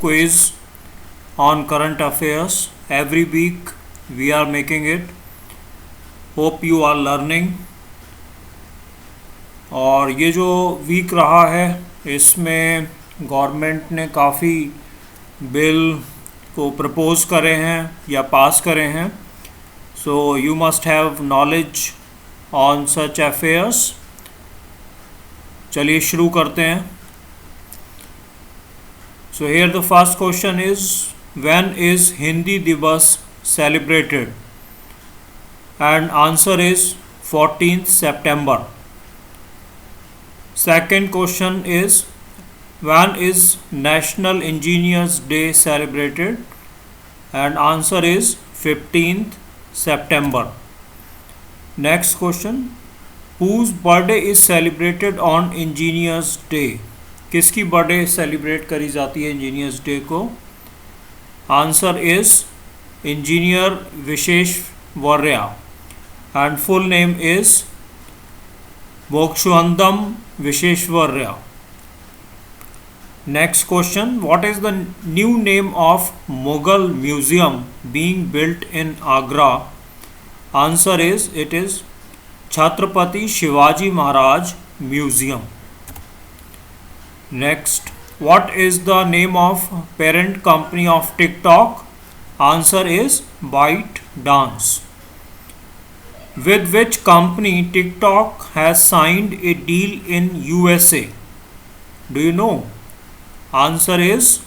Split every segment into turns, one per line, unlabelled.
quiz on current affairs. Every week we are making it. Hope you are learning. और ये जो week रहा है इसमें गवर्नमेंट ने काफ़ी बिल को प्रपोज करे हैं या पास करे हैं. So you must have knowledge on such affairs. चलिए शुरू करते हैं. So here the first question is when is Hindi Diwas celebrated? And answer is 14th September. Second question is when is National Engineers Day celebrated? And answer is 15th September. Next question, whose birthday is celebrated on Engineers Day? किसकी birthday celebrate करी जाती है engineers day को? Answer is engineer Visvesvaraya and full name is Mokshavandam Visheshwarya. Next question, what is the new name of Mughal Museum being built in Agra? Answer is it is Chhatrapati Shivaji Maharaj Museum. Next, what is the name of parent company of TikTok? Answer is ByteDance. With which company TikTok has signed a deal in USA? Do you know? Answer is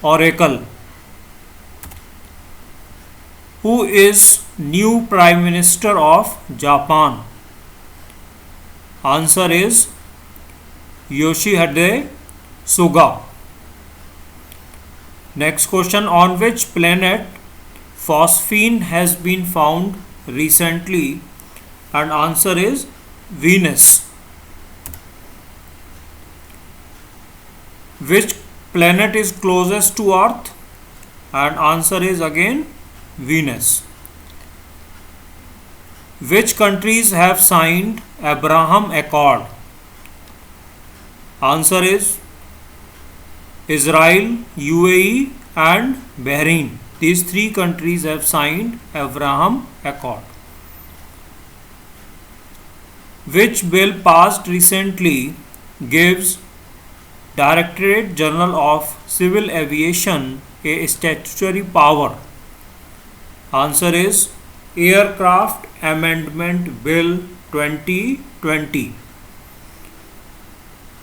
Oracle. Who is new Prime Minister of Japan? Answer is Yoshihide Suga. Next question, on which planet phosphine has been found recently? And answer is Venus. Which planet is closest to Earth? And answer is again Venus. Which countries have signed Abraham Accord? Answer is Israel, UAE and Bahrain. These three countries have signed Abraham Accord. Which bill passed recently gives Directorate General of Civil Aviation a statutory power? Answer is Aircraft Amendment Bill 2020.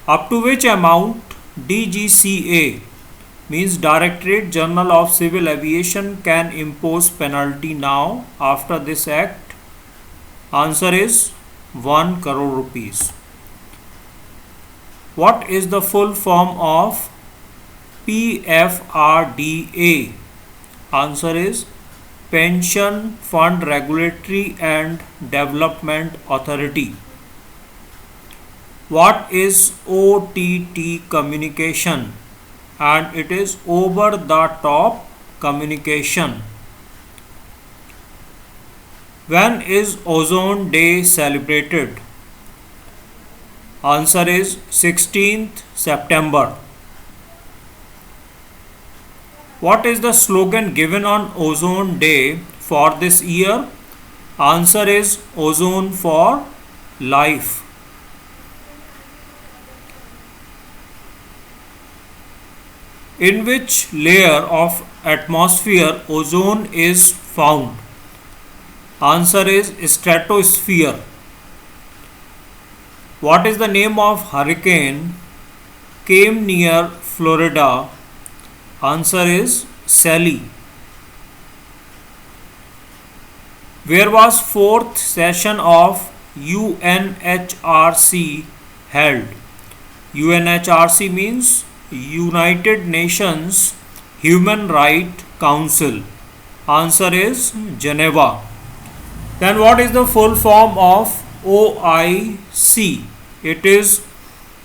Up to which amount DGCA means Directorate General of Civil Aviation can impose penalty now after this act? Answer is 1 crore rupees. What is the full form of PFRDA? Answer is Pension Fund Regulatory and Development Authority. What is OTT communication? And it is over the top communication. When is Ozone Day celebrated? Answer is 16th September. What is the slogan given on Ozone Day for this year? Answer is Ozone for Life. In which layer of atmosphere ozone is found? Answer is stratosphere. What is the name of hurricane came near Florida? Answer is Sally. Where was fourth session of UNHRC held? UNHRC means United Nations Human Rights Council. Answer is Geneva. Then what is the full form of OIC? It is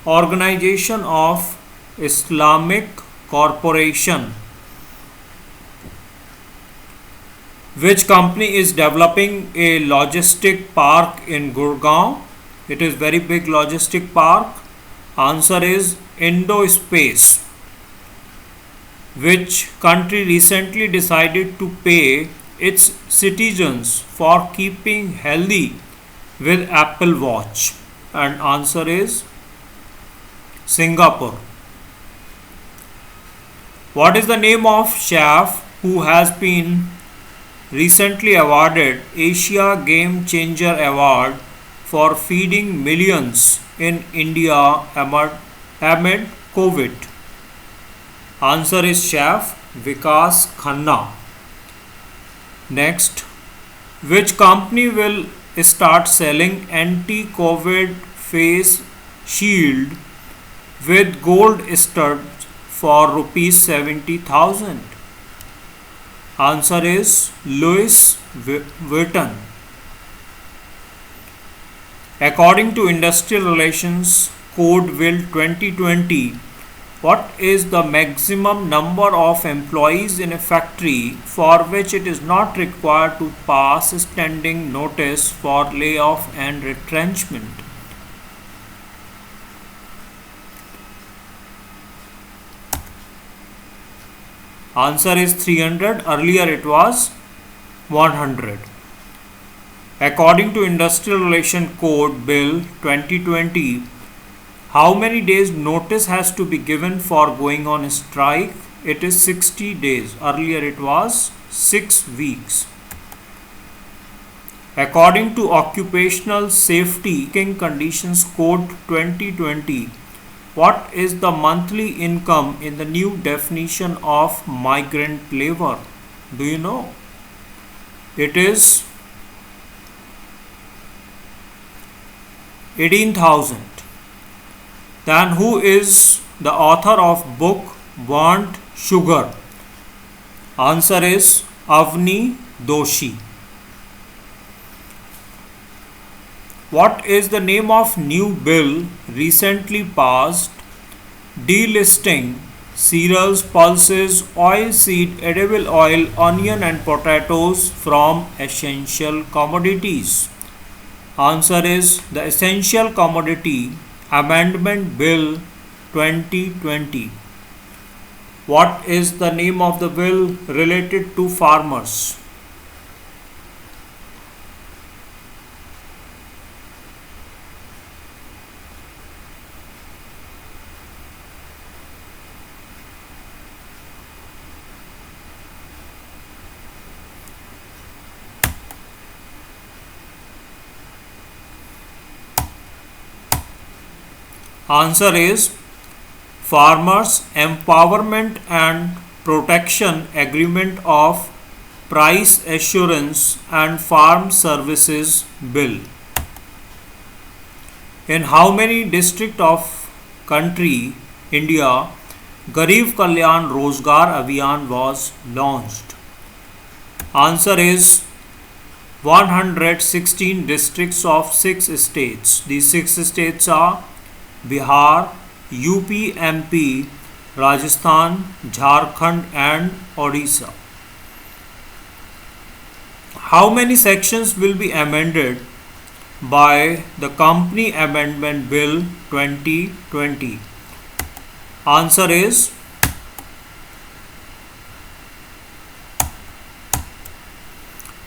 Organization of Islamic Corporation. Which company is developing a logistic park in Gurgaon? It is very big logistic park. Answer is Indospace. Which country recently decided to pay its citizens for keeping healthy with Apple Watch? And answer is Singapore. What is the name of chef who has been recently awarded Asia Game Changer Award for feeding millions in India amid COVID? Answer is Chef Vikas Khanna. Next, which company will start selling anti-COVID face shield with gold studs for rupees 70,000? Answer is Louis Vuitton. According to Industrial Relations Code Bill 2020, what is the maximum number of employees in a factory for which it is not required to pass standing notice for layoff and retrenchment? Answer is 300. Earlier it was 100. According to Industrial Relation Code Bill 2020, how many days notice has to be given for going on strike? It is 60 days. Earlier it was 6 weeks. According to Occupational Safety Conditions Code 2020, what is the monthly income in the new definition of migrant labor? Do you know? It is 18,000. Then who is the author of book Burnt Sugar? Answer is Avni Doshi. What is the name of new bill recently passed delisting cereals, pulses, oilseed, edible oil, onion and potatoes from essential commodities? Answer is the Essential Commodity Amendment Bill 2020. What is the name of the bill related to farmers? Answer is Farmers Empowerment and Protection Agreement of Price Assurance and Farm Services Bill. In how many districts of country India Garib Kalyan Rozgar Abhiyan was launched? Answer is 116 districts of 6 states. These 6 states are Bihar, UP, MP, Rajasthan, Jharkhand and Odisha. How many sections will be amended by the Company Amendment Bill 2020? Answer is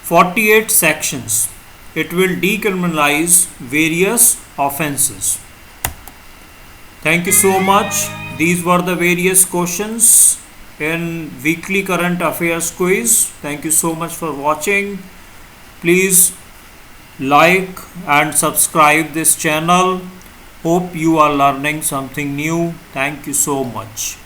48 sections. It will decriminalize various offences. Thank you so much. These were the various questions in weekly current affairs quiz. Thank you so much for watching. Please like and subscribe this channel. Hope you are learning something new. Thank you so much.